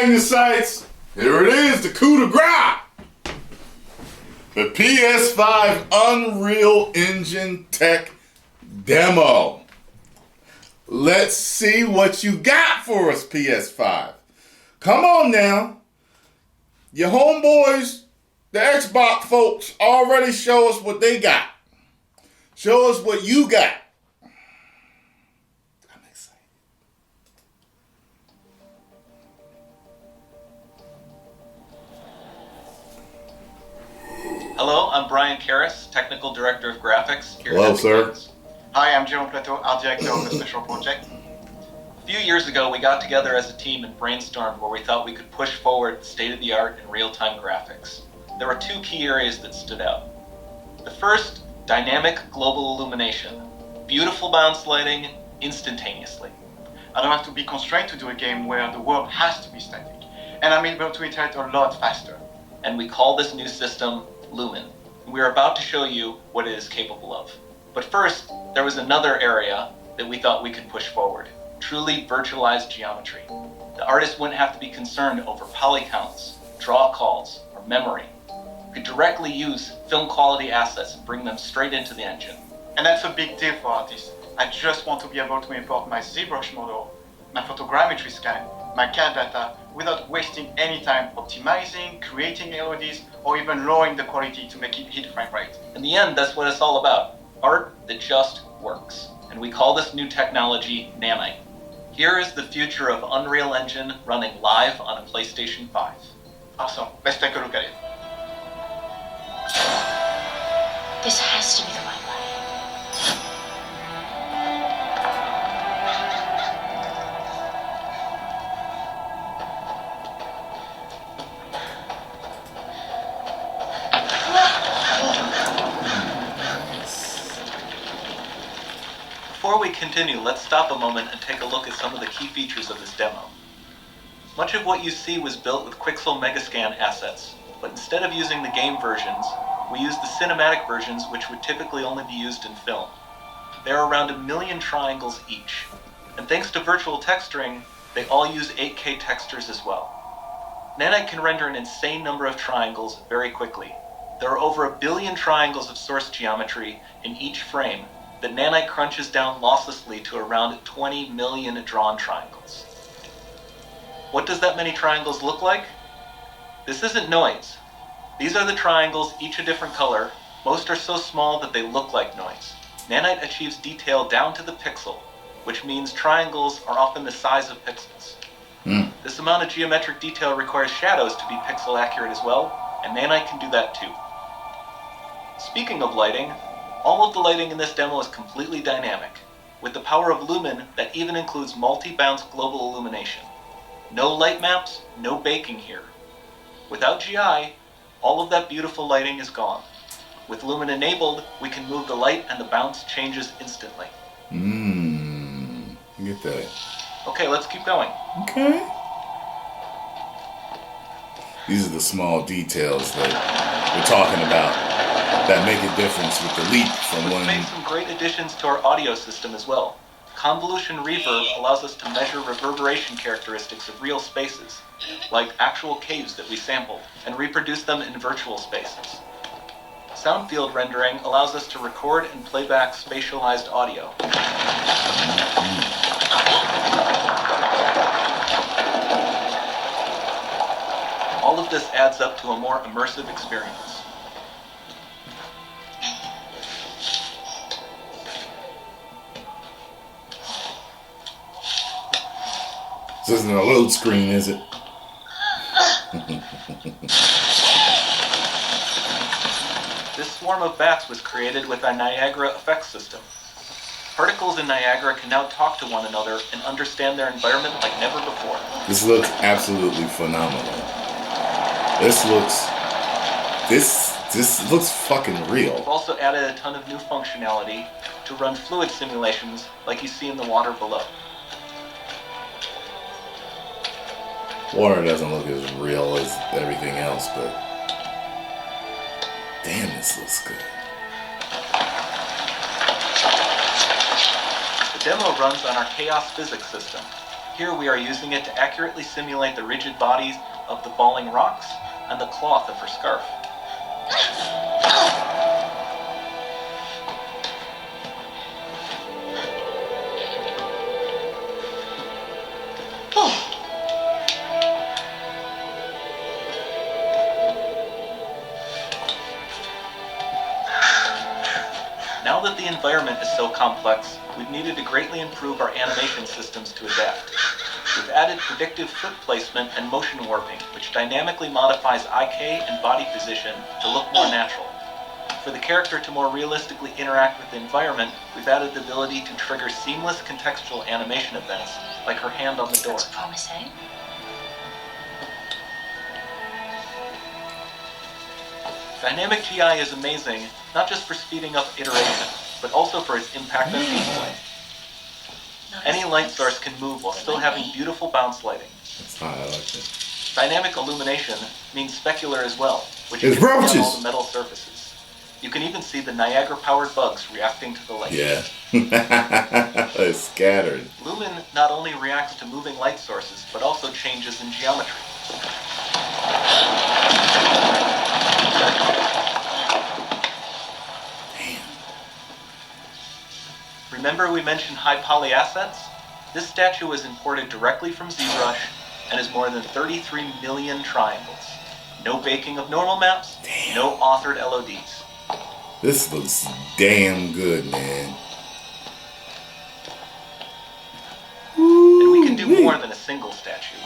Magnusites, here it is, the coup de grace. The PS5 Unreal Engine Tech Demo. Let's see what you got for us, PS5. Come on now. Your homeboys, the Xbox folks, already show us what they got. Show us what you got. I'm excited. Hello, I'm Brian Karras, Technical Director of Graphics here Hello, at sir. Games. Hi, I'm Jérôme Plateau, Art Director of the Special Project. A few years ago, we got together as a team and brainstormed where we thought we could push forward the state-of-the-art in real-time graphics. There were two key areas that stood out. The first, dynamic global illumination. Beautiful bounce lighting instantaneously. I don't have to be constrained to do a game where the world has to be static, and I'm able to iterate a lot faster. And we call this new system Lumen. We are about to show you what it is capable of. But first, there was another area that we thought we could push forward. Truly virtualized geometry. The artist wouldn't have to be concerned over poly counts, draw calls, or memory. We could directly use film quality assets and bring them straight into the engine. And that's a big deal for artists. I just want to be able to import my ZBrush model, my photogrammetry scan, my CAD data, without wasting any time optimizing, creating LODs, or even lowering the quality to make it hit frame rate. In the end, that's what it's all about. Art that just works. And we call this new technology Nanite. Here is the future of Unreal Engine running live on a PlayStation 5. Awesome, let's take a look at it. This has to be the right way. Before we continue, let's stop a moment and take a look at some of the key features of this demo. Much of what you see was built with Quixel Megascan assets, but instead of using the game versions, we used the cinematic versions, which would typically only be used in film. There are around 1 million triangles each, and thanks to virtual texturing, they all use 8K textures as well. Nanite can render an insane number of triangles very quickly. There are over 1 billion triangles of source geometry in each frame that Nanite crunches down losslessly to around 20 million drawn triangles. What does that many triangles look like? This isn't noise. These are the triangles, each a different color. Most are so small that they look like noise. Nanite achieves detail down to the pixel, which means triangles are often the size of pixels. This amount of geometric detail requires shadows to be pixel accurate as well, and Nanite can do that too. Speaking of lighting, all of the lighting in this demo is completely dynamic, with the power of Lumen that even includes multi-bounce global illumination. No light maps, no baking here. Without GI, all of that beautiful lighting is gone. With Lumen enabled, we can move the light and the bounce changes instantly. Get that. Okay, let's keep going. Okay. These are the small details that we're talking about that make a difference with the leap from We've one. made some great additions to our audio system as well. Convolution Reverb allows us to measure reverberation characteristics of real spaces, like actual caves that we sampled, and reproduce them in virtual spaces. Sound field rendering allows us to record and play back spatialized audio. All of this adds up to a more immersive experience. This isn't a load screen, is it? This swarm of bats was created with our Niagara Effect system. Particles in Niagara can now talk to one another and understand their environment like never before. This looks absolutely phenomenal. This looks fucking real. We've also added a ton of new functionality to run fluid simulations like you see in the water below. Water doesn't look as real as everything else, but damn, this looks good. The demo runs on our chaos physics system. Here we are using it to accurately simulate the rigid bodies of the falling rocks and the cloth of her scarf. Now that the environment is so complex, we've needed to greatly improve our animation systems to adapt. We've added predictive foot placement and motion warping, which dynamically modifies IK and body position to look more natural. For the character to more realistically interact with the environment, we've added the ability to trigger seamless contextual animation events, like her hand on the door. That's promising. Dynamic GI is amazing, not just for speeding up iteration, but also for its impact on gameplay. Any light source can move while still having beautiful bounce lighting. That's how I like it. Dynamic illumination means specular as well, which It's is on roaches! all the metal surfaces. You can even see the Niagara-powered bugs reacting to the light. Yeah. It's scattered. Lumen not only reacts to moving light sources, but also changes in geometry. Remember we mentioned high poly assets? This statue was imported directly from ZBrush and is more than 33 million triangles. No baking of normal maps, no authored LODs. This looks damn good, man. And we can do more than a single statue.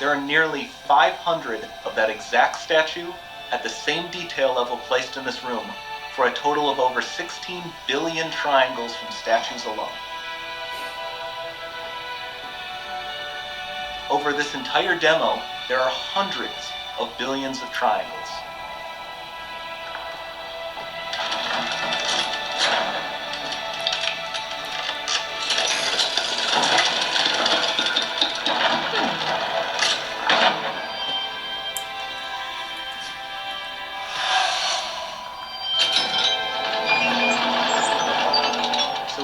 There are nearly 500 of that exact statue at the same detail level placed in this room, for a total of over 16 billion triangles from statues alone. Over this entire demo, there are hundreds of billions of triangles.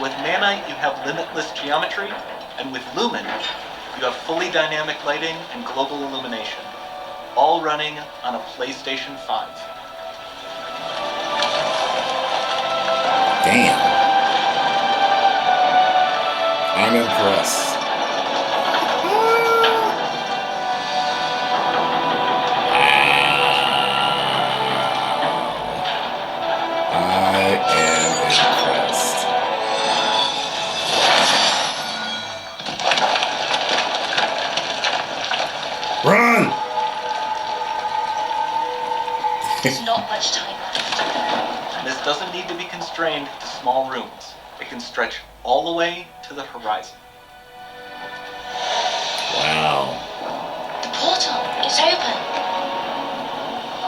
With Nanite, you have limitless geometry, and with Lumen, you have fully dynamic lighting and global illumination, all running on a PlayStation 5. Damn. I'm impressed. I am impressed. Run! There's not much time left. And this doesn't need to be constrained to small rooms. It can stretch all the way to the horizon. Wow. The portal is open.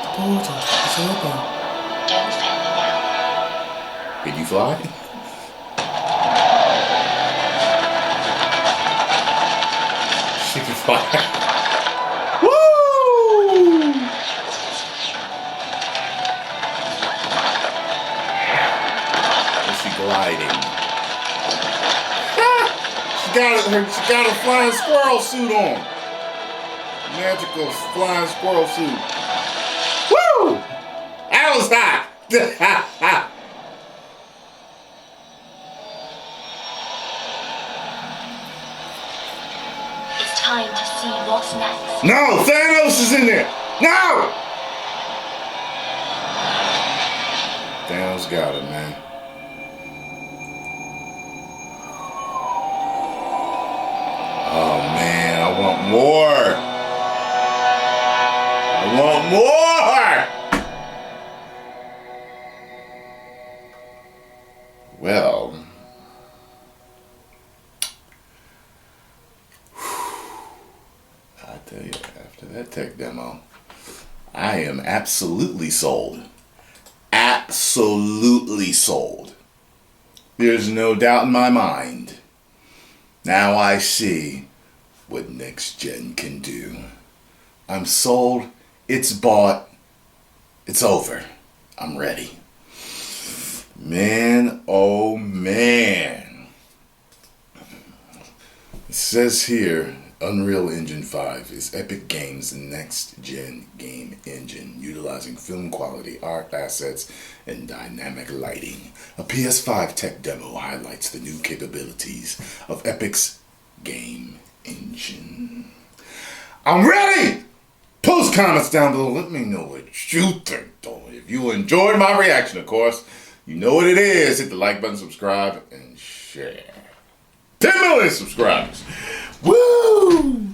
The portal is open. Don't fail me now. Did you fly? She can fly. Woo! Is she gliding? She got a flying squirrel suit on. Magical flying squirrel suit. Woo! That was hot. It's time to see what's next. No, Thanos is in there. No! Thanos got it, man. Oh man, I want more. I want more. Well, I tell you, after that tech demo, I am absolutely sold. Absolutely sold. There's no doubt in my mind. Now I see what next gen can do. I'm sold. It's bought. It's over. I'm ready. Man, oh man. Let's says here, Unreal Engine 5 is Epic Games' next-gen game engine, utilizing film quality, art assets, and dynamic lighting. A PS5 tech demo highlights the new capabilities of Epic's game engine. I'm ready! Post comments down below. Let me know what you think, though. If you enjoyed my reaction, of course, you know what it is. Hit the like button, subscribe, and share. 10 million subscribers. Woo!